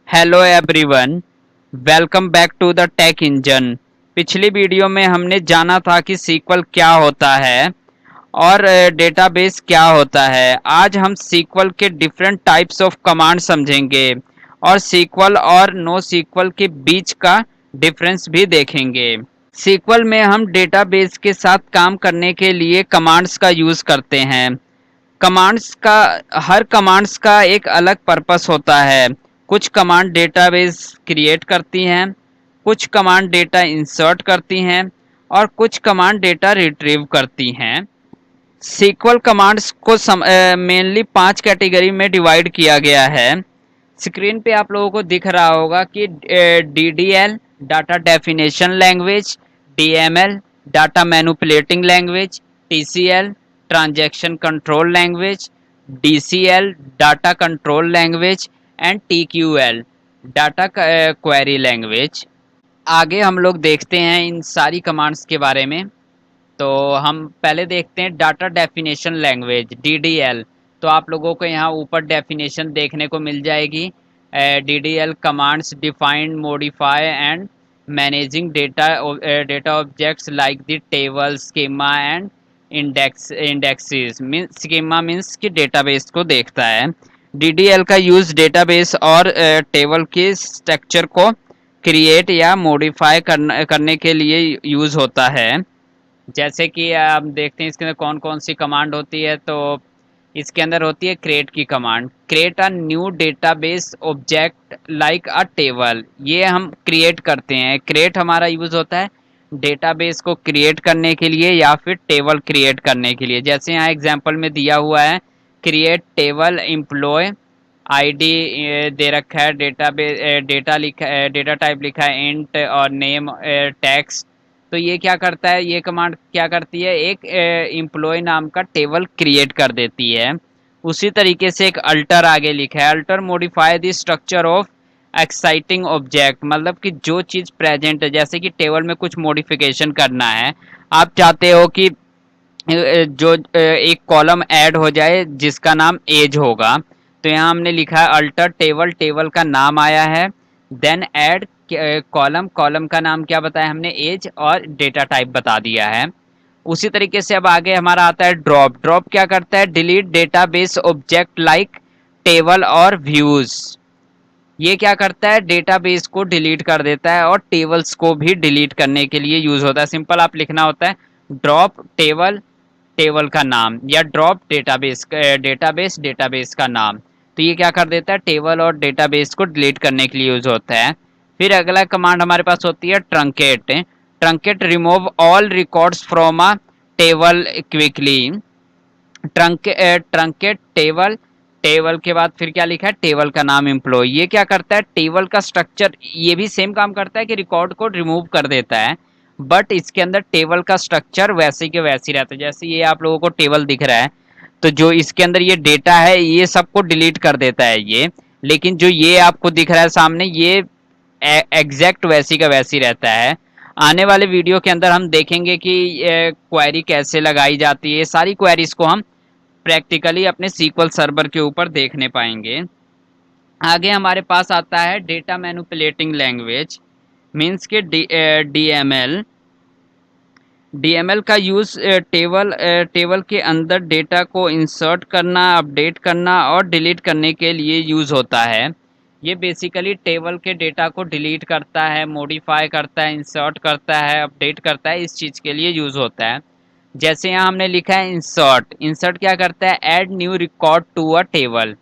Hello everyone, welcome back to the tech engine. पिछली video में हमने जाना था कि सीक्वल क्या होता है और डेटाबेस क्या होता है। आज हम सीक्वल के डिफरेंट टाइप्स ऑफ कमांड समझेंगे और सीक्वल और नो सीक्वल के बीच का डिफरेंस भी देखेंगे। सीक्वल में हम डेटाबेस के साथ काम करने के लिए कमांड्स का यूज़ करते हैं। कमांड्स का हर कमांड्स का एक अलग पर्पस होता है। कुछ कमांड डेटाबेस क्रिएट करती हैं, कुछ कमांड डेटा इंसर्ट करती हैं और कुछ कमांड डेटा रिट्रीव करती हैं। सीक्वल कमांड्स को मेनली 5 कैटेगरी में डिवाइड किया गया है। स्क्रीन पे आप लोगों को दिख रहा होगा कि DDL data definition language, DML data manipulating language, TCL transaction control language, DCL data control language and TQL data query language. आगे हम लोग देखते हैं इन सारी कमांड्स के बारे में। तो हम पहले देखते हैं डाटा डेफिनेशन लैंग्वेज DDL। तो आप लोगों को यहाँ ऊपर डेफिनेशन देखने को मिल जाएगी। DDL commands defined modify and managing data objects like the table schema and indexes. Mean schema means कि डेटाबेस को देखता है। DDL का यूज़ डेटाबेस और टेबल के स्ट्रक्चर को क्रिएट या मॉडिफाई करने के लिए यूज़ होता है। जैसे कि आप देखते हैं इसके अंदर कौन कौन सी कमांड होती है। तो इसके अंदर होती है क्रिएट की command, create a new database object like a table. ये हम क्रिएट करते हैं। क्रिएट हमारा यूज होता है डेटाबेस को क्रिएट करने के लिए या फिर टेबल क्रिएट करने के लिए। जैसे यहाँ एग्जांपल में दिया हुआ है क्रिएट टेबल एम्प्लॉय आईडी दे रखा है, डेटा लिखा है, डेटा टाइप लिखा है इंट और नेम टेक्स्ट। तो ये क्या करता है, ये कमांड क्या करती है, एक एम्प्लॉय नाम का टेबल क्रिएट कर देती है। उसी तरीके से एक अल्टर आगे लिखा है, alter modify the structure of exciting object. मतलब कि जो चीज़ प्रेजेंट है, जैसे कि टेबल में कुछ मॉडिफिकेशन करना है, आप चाहते हो कि जो एक कॉलम ऐड हो जाए जिसका नाम एज होगा। तो यहाँ हमने लिखा है अल्टर टेबल, टेबल का नाम आया है, देन ऐड कॉलम, कॉलम का नाम क्या बताया हमने, एज, और डेटा टाइप बता दिया है। उसी तरीके से अब आगे हमारा आता है ड्रॉप। ड्रॉप क्या करता है, delete database object like table और व्यूज। ये क्या करता है, डेटाबेस को डिलीट कर देता है और टेबल्स को भी डिलीट करने के लिए यूज होता है। सिंपल आप लिखना होता है ड्रॉप टेबल, टेबल का नाम, या ड्रॉप डेटाबेस, डेटाबेस, डेटाबेस का नाम। तो ये क्या कर देता है, टेबल और डेटाबेस को डिलीट करने के लिए यूज होता है। फिर अगला कमांड हमारे पास होती है truncate. Truncate remove all records from a table quickly. Truncate table, table के बाद फिर क्या लिखा है, टेबल का नाम एम्प्लॉय। ये क्या करता है, टेबल का स्ट्रक्चर, ये भी सेम काम करता है कि रिकॉर्ड को रिमूव कर देता है, बट इसके अंदर टेबल का स्ट्रक्चर वैसे के वैसे ही रहता है। जैसे ये आप लोगों को टेबल दिख रहा है, तो जो इसके अंदर ये डेटा है ये सबको डिलीट कर देता है ये, लेकिन जो ये आपको दिख रहा है सामने, ये एग्जैक्ट वैसी का वैसी रहता है। आने वाले वीडियो के अंदर हम देखेंगे कि क्वेरी कैसे लगाई जाती है। सारी क्वेरीज को हम प्रैक्टिकली अपने सीक्वल सर्वर के ऊपर देखने पाएंगे। आगे हमारे पास आता है डेटा मैनिपुलेटिंग लैंग्वेज, मीन्स के DML। DML का यूज टेबल के अंदर डेटा को इंसर्ट करना, अपडेट करना और डिलीट करने के लिए यूज होता है। ये बेसिकली टेबल के डेटा को डिलीट करता है, मॉडिफाई करता है, इंसर्ट करता है, अपडेट करता है, इस चीज़ के लिए यूज होता है। जैसे यहाँ हमने लिखा है इंसर्ट। इंसर्ट क्या करता है, add new record to a table.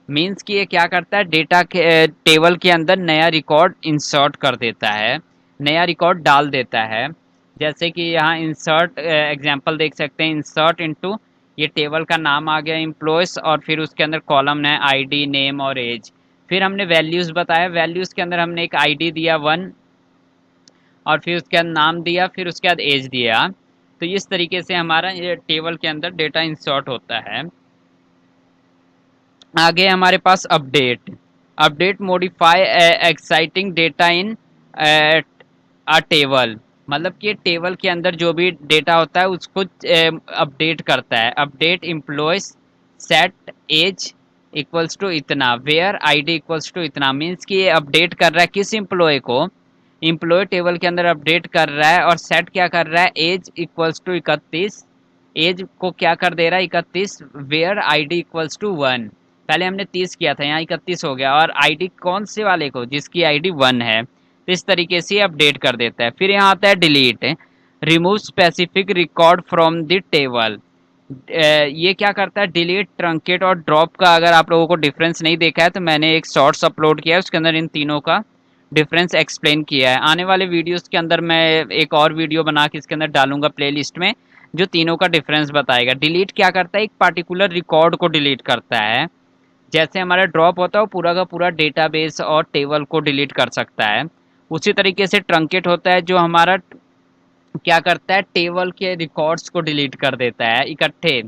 Means कि ये क्या करता है, डेटा के टेबल के अंदर नया रिकॉर्ड इंसर्ट कर देता है, नया रिकॉर्ड डाल देता है। जैसे कि यहाँ इंसर्ट एग्जांपल देख सकते हैं, इंसर्ट इनटू, ये टेबल का नाम आ गया एम्प्लॉयज, और फिर उसके अंदर कॉलम है आईडी, नेम और एज। फिर हमने वैल्यूज़ बताया, वैल्यूज़ के अंदर हमने एक आईडी दिया 1, और फिर उसके बाद नाम दिया, फिर उसके बाद एज दिया। तो इस तरीके से हमारा ये टेबल के अंदर डेटा इंसर्ट होता है। आगे हमारे पास update. Update modify exciting data in a table. मतलब कि टेबल के अंदर जो भी डेटा होता है उसको अपडेट करता है। Update employees, set age, equals to इतना, वेयर आईडी इक्वल्स टू इतना, मीन्स कि ये अपडेट कर रहा है किस एम्प्लॉय को, एम्प्लॉय टेबल के अंदर अपडेट कर रहा है, और सेट क्या कर रहा है, एज इक्वल्स टू 31, एज को क्या कर दे रहा है 31, वेयर आईडी इक्वल्स टू 1, पहले हमने 30 किया था, यहाँ 31 हो गया, और आईडी कौन से वाले को, जिसकी आईडी 1 है, तो इस तरीके से अपडेट कर देता है। फिर यहाँ आता है delete, remove specific record from the table, ये क्या करता है, डिलीट, ट्रंकेट और ड्रॉप का अगर आप लोगों को डिफरेंस नहीं देखा है तो मैंने एक शॉर्ट्स अपलोड किया है, उसके अंदर इन तीनों का डिफरेंस एक्सप्लेन किया है। आने वाले वीडियोस के अंदर मैं एक और वीडियो बना के इसके अंदर डालूंगा प्लेलिस्ट में, जो तीनों का डिफरेंस बताएगा। डिलीट क्या करता है, एक पार्टिकुलर रिकॉर्ड को डिलीट करता है, जैसे हमारा ड्रॉप होता है वो पूरा का पूरा डेटाबेस और टेबल को डिलीट कर सकता है। उसी तरीके से ट्रंकेट होता है जो हमारा क्या करता है, टेबल के रिकॉर्ड्स को डिलीट कर देता है इकट्ठे,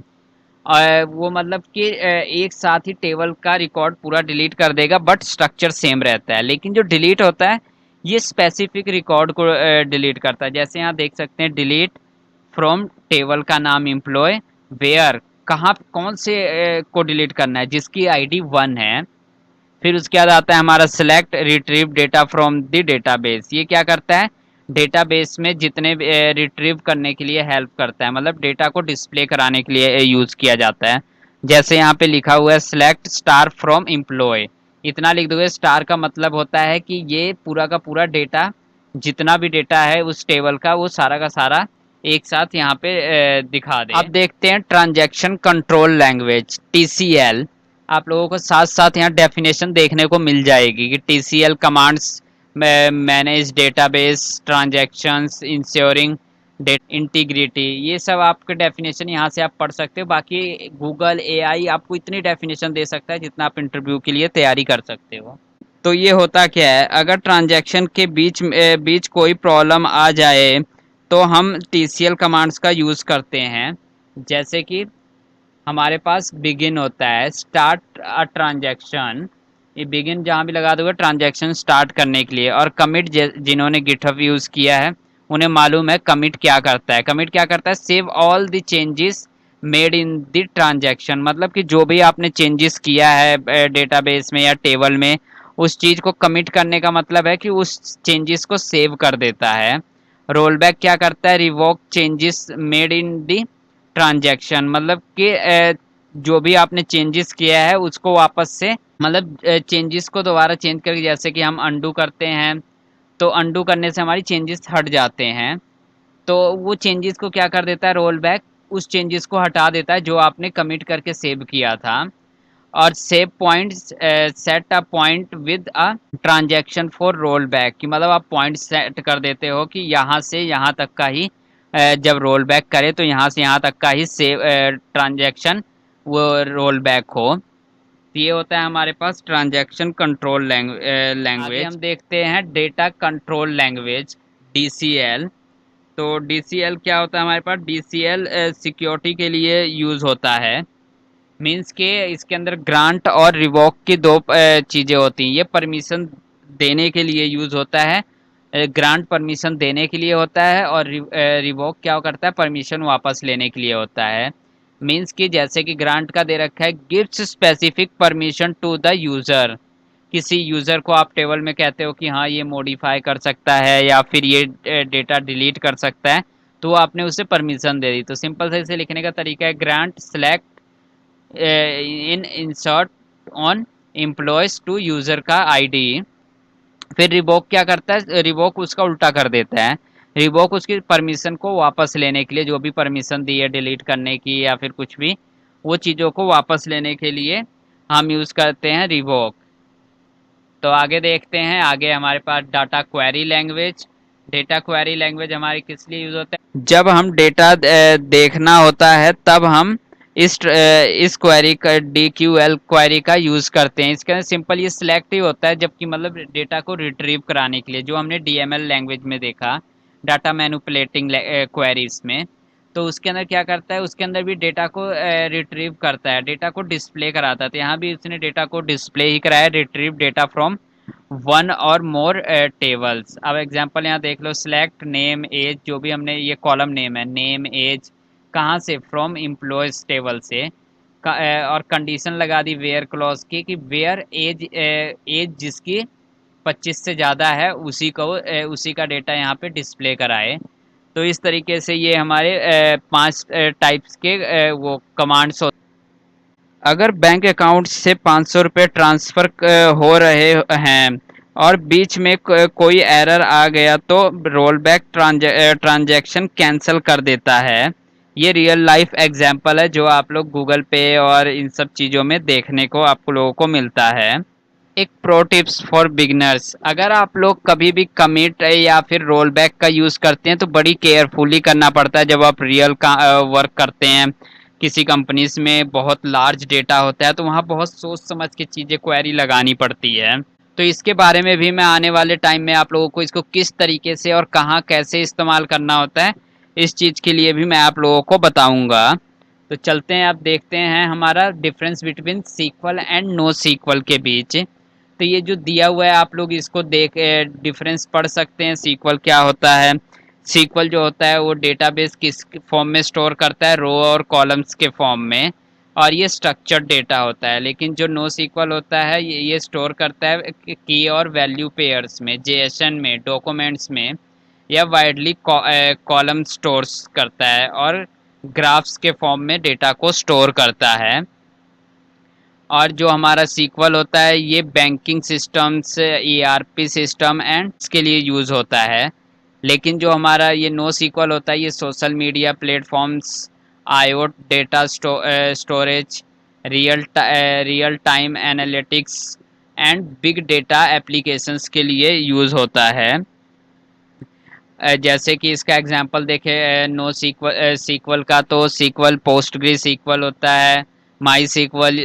वो मतलब कि एक साथ ही टेबल का रिकॉर्ड पूरा डिलीट कर देगा, बट स्ट्रक्चर सेम रहता है। लेकिन जो डिलीट होता है ये स्पेसिफिक रिकॉर्ड को डिलीट करता है, जैसे यहाँ देख सकते हैं, डिलीट फ्रॉम टेबल का नाम एम्प्लॉय, वेयर कहाँ कौन से को डिलीट करना है, जिसकी आईडी 1 है। फिर उसके बाद आता है हमारा select retrieve data from the database, ये क्या करता है, डेटाबेस में जितने रिट्रीव करने के लिए हेल्प करता है, मतलब डेटा को डिस्प्ले कराने के लिए यूज किया जाता है। जैसे यहाँ पे लिखा हुआ है सिलेक्ट स्टार फ्रॉम एम्प्लॉय, इतना लिख दोगे, स्टार का मतलब होता है कि ये पूरा का पूरा डेटा, जितना भी डेटा है उस टेबल का, वो सारा का सारा एक साथ यहाँ पे दिखा दे। अब देखते हैं ट्रांजैक्शन कंट्रोल लैंग्वेज, टीसीएल। आप लोगों को साथ साथ यहाँ डेफिनेशन देखने को मिल जाएगी कि TCL commands manage database transactions ensuring integrity, ये सब आपके डेफिनेशन यहाँ से आप पढ़ सकते हो। बाकी गूगल एआई आपको इतनी डेफिनेशन दे सकता है जितना आप इंटरव्यू के लिए तैयारी कर सकते हो। तो ये होता क्या है, अगर ट्रांजैक्शन के बीच कोई प्रॉब्लम आ जाए तो हम टीसीएल कमांड्स का यूज़ करते हैं। जैसे कि हमारे पास बिगिन होता है, स्टार्ट अ ट्रांजैक्शन, ये बिगिन जहाँ भी लगा दोगे ट्रांजैक्शन स्टार्ट करने के लिए। और कमिट, जिन्होंने गिटहब यूज़ किया है उन्हें मालूम है कमिट क्या करता है। कमिट क्या करता है, save all the changes made in the transaction, मतलब कि जो भी आपने चेंजेस किया है डेटाबेस में या टेबल में, उस चीज़ को कमिट करने का मतलब है कि उस चेंजेस को सेव कर देता है। रोल बैक क्या करता है, revoke changes made in the transaction, मतलब कि जो भी आपने चेंजेस किया है उसको वापस से, मतलब चेंजेस को दोबारा चेंज करके, जैसे कि हम अंडू करते हैं तो अंडू करने से हमारी चेंजेस हट जाते हैं, तो वो चेंजेस को क्या कर देता है, रोल बैक उस चेंजेस को हटा देता है जो आपने कमिट करके सेव किया था। और save point, set a point with a transaction for roll back, कि मतलब आप पॉइंट सेट कर देते हो कि यहाँ से यहाँ तक का ही जब रोल बैक करे तो यहाँ से यहाँ तक का ही सेव ट्रांजैक्शन वो रोल बैक हो। तो ये होता है हमारे पास ट्रांजैक्शन कंट्रोल लैंग्वेज। हम देखते हैं डेटा कंट्रोल लैंग्वेज, डीसीएल। तो डीसीएल क्या होता है हमारे पास, डीसीएल सिक्योरिटी के लिए यूज़ होता है, मीन्स के इसके अंदर ग्रांट और रिवॉक की दो चीज़ें होती हैं। ये परमिशन देने के लिए यूज़ होता है, ग्रांट परमिशन देने के लिए होता है, और रिवॉक क्या करता है, परमिशन वापस लेने के लिए होता है। मीन्स कि जैसे कि ग्रांट का दे रखा है, gives specific permission to the user, किसी यूज़र को आप टेबल में कहते हो कि हाँ ये मॉडिफाई कर सकता है या फिर ये डेटा डिलीट कर सकता है, तो आपने उसे परमिशन दे दी। तो सिंपल से इसे लिखने का तरीका है, grant select in insert on employees to user का आईडी। फिर रिवोक क्या करता है, रिवोक उसका उल्टा कर देता है, रिवोक उसकी परमिशन को वापस लेने के लिए, जो भी परमिशन दी है डिलीट करने की या फिर कुछ भी, वो चीज़ों को वापस लेने के लिए हम यूज़ करते हैं रिवोक। तो आगे देखते हैं, आगे हमारे पास data query language. Data query language हमारी किस लिए यूज़ होता है, जब हम डेटा देखना होता है तब हम इस क्वेरी का, DQL क्वेरी का यूज़ करते हैं। इसके अंदर सिंपल ये सिलेक्ट ही होता है, जबकि मतलब डेटा को रिट्रीव कराने के लिए, जो हमने DML लैंग्वेज में देखा, डाटा मैनिपुलेटिंग क्वेरीज में, तो उसके अंदर क्या करता है, उसके अंदर भी डेटा को रिट्रीव करता है, डेटा को डिस्प्ले कराता है। तो यहाँ भी उसने डेटा को डिस्प्ले ही कराया, रिट्रीव डेटा फ्रॉम वन और मोर टेबल्स। अब एग्जांपल यहाँ देख लो, सिलेक्ट नेम एज, जो भी हमने, ये कॉलम नेम है, नेम एज कहाँ से, फ्रॉम एम्प्लॉयज टेबल से, और कंडीशन लगा दी वेयर क्लॉज की कि वेयर एज जिसकी 25 से ज़्यादा है उसी का डेटा यहाँ पे डिस्प्ले कराए। तो इस तरीके से ये हमारे 5 टाइप्स के वो कमांड्स होते। अगर बैंक अकाउंट से 500 रुपये ट्रांसफ़र हो रहे हैं और बीच में कोई एरर आ गया तो रोल बैक ट्रांजैक्शन कैंसिल कर देता है। ये रियल लाइफ एग्जांपल है जो आप लोग गूगल पे और इन सब चीज़ों में देखने को आप लोगों को मिलता है। एक प्रो टिप्स फॉर बिगनर्स, अगर आप लोग कभी भी कमिट या फिर रोल बैक का यूज़ करते हैं तो बड़ी केयरफुली करना पड़ता है। जब आप रियल का वर्क करते हैं किसी कंपनीज में बहुत लार्ज डेटा होता है तो वहाँ बहुत सोच समझ के चीज़ें क्वेरी लगानी पड़ती है। तो इसके बारे में भी मैं आने वाले टाइम में आप लोगों को इसको किस तरीके से और कहाँ कैसे इस्तेमाल करना होता है इस चीज़ के लिए भी मैं आप लोगों को बताऊंगा। तो चलते हैं, अब देखते हैं हमारा difference between SQL and no SQL के बीच। तो ये जो दिया हुआ है आप लोग इसको देख डिफरेंस पढ़ सकते हैं। सीक्वल क्या होता है? सीक्वल जो होता है वो डेटाबेस किस फॉर्म में स्टोर करता है, रो और कॉलम्स के फॉर्म में, और ये स्ट्रक्चर्ड डेटा होता है। लेकिन जो नो सीक्वल होता है ये स्टोर करता है की और वैल्यू पेयर्स में, जेएसएन में, डॉक्यूमेंट्स में, या वाइडली कॉलम स्टोर्स करता है और ग्राफ्स के फॉर्म में डेटा को स्टोर करता है। और जो हमारा सीक्वल होता है ये banking systems, ERP system and इसके लिए यूज़ होता है। लेकिन जो हमारा ये नो सीक्वल होता है ये social media platforms, IO data storage, real time analytics and big data applications के लिए यूज़ होता है। जैसे कि इसका एग्जांपल देखें नो सीक्वल का, तो सीक्वल पोस्टग्री सीक्वल होता है, माई सीक्वल,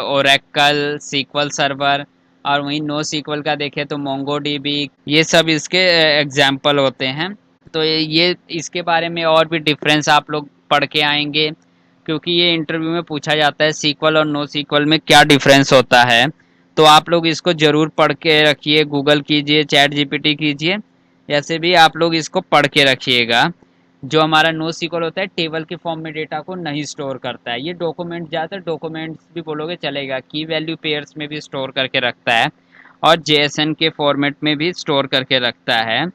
ओरेकल सीक्वल सर्वर, और वहीं नो सीक्वल का देखें तो मोंगोडीबी, ये सब इसके एग्जांपल होते हैं। तो ये इसके बारे में और भी डिफरेंस आप लोग पढ़ के आएंगे क्योंकि ये इंटरव्यू में पूछा जाता है सीक्वल और नो सीक्वल में क्या डिफरेंस होता है। तो आप लोग इसको ज़रूर पढ़ के रखिए, गूगल कीजिए, चैट जीपीटी कीजिए, जैसे भी आप लोग इसको पढ़ के रखिएगा। जो हमारा नो सीक्वल होता है टेबल के फॉर्म में डेटा को नहीं स्टोर करता है। ये डॉक्यूमेंट, ज़्यादातर डॉक्यूमेंट्स भी बोलोगे चलेगा, की वैल्यू पेयर्स में भी स्टोर करके रखता है और जेएसएन के फॉर्मेट में भी स्टोर करके रखता है।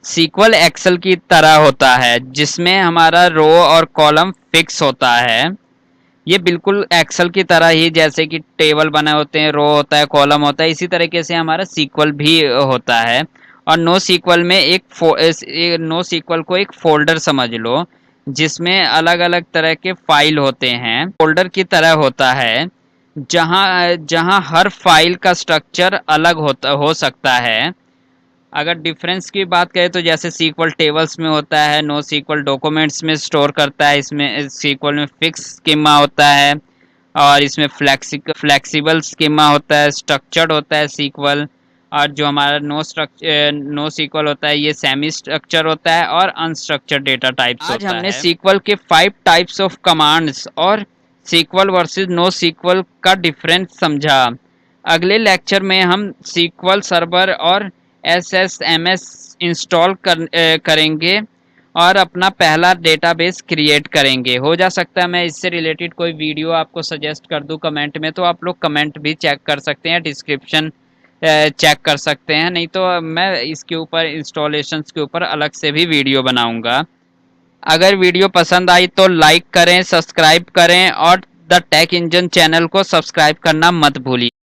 सीक्वल एक्सेल की तरह होता है जिसमें हमारा रो और कॉलम फिक्स होता है। ये बिल्कुल एक्सेल की तरह ही, जैसे कि टेबल बने होते हैं, रो होता है, कॉलम होता है, इसी तरीके से हमारा सीक्वल भी होता है। और नो सीक्वल में नो सीक्वल को एक फोल्डर समझ लो जिसमें अलग अलग तरह के फाइल होते हैं, फोल्डर की तरह होता है जहां जहां हर फाइल का स्ट्रक्चर अलग हो सकता है। अगर डिफरेंस की बात करें तो जैसे सीक्वल टेबल्स में होता है, नो सीक्वल डॉक्यूमेंट्स में स्टोर करता है, इसमें सीक्वल में फिक्स स्कीमा होता है और इसमें फ्लेक्सिबल स्कीमा होता है, स्ट्रक्चर्ड होता है सीक्वल। और जो हमारा नो सीक्वल होता है ये सेमी स्ट्रक्चर होता है और अनस्ट्रक्चर्ड डेटा टाइप्स होता है। आज हमने सीक्वल के 5 टाइप्स ऑफ कमांड्स और सीक्वल वर्सेस नो सीक्वल का डिफरेंस समझा। अगले लेक्चर में हम सीक्वल सर्वर और एसएसएमएस इंस्टॉल करेंगे और अपना पहला डेटाबेस क्रिएट करेंगे। हो जा सकता है मैं इससे रिलेटेड कोई वीडियो आपको सजेस्ट कर दूं कमेंट में, तो आप लोग कमेंट भी चेक कर सकते हैं, डिस्क्रिप्शन चेक कर सकते हैं, नहीं तो मैं इसके ऊपर इंस्टॉलेशंस के ऊपर अलग से भी वीडियो बनाऊंगा। अगर वीडियो पसंद आई तो लाइक करें, सब्सक्राइब करें और द टेक इंजन चैनल को सब्सक्राइब करना मत भूलिए।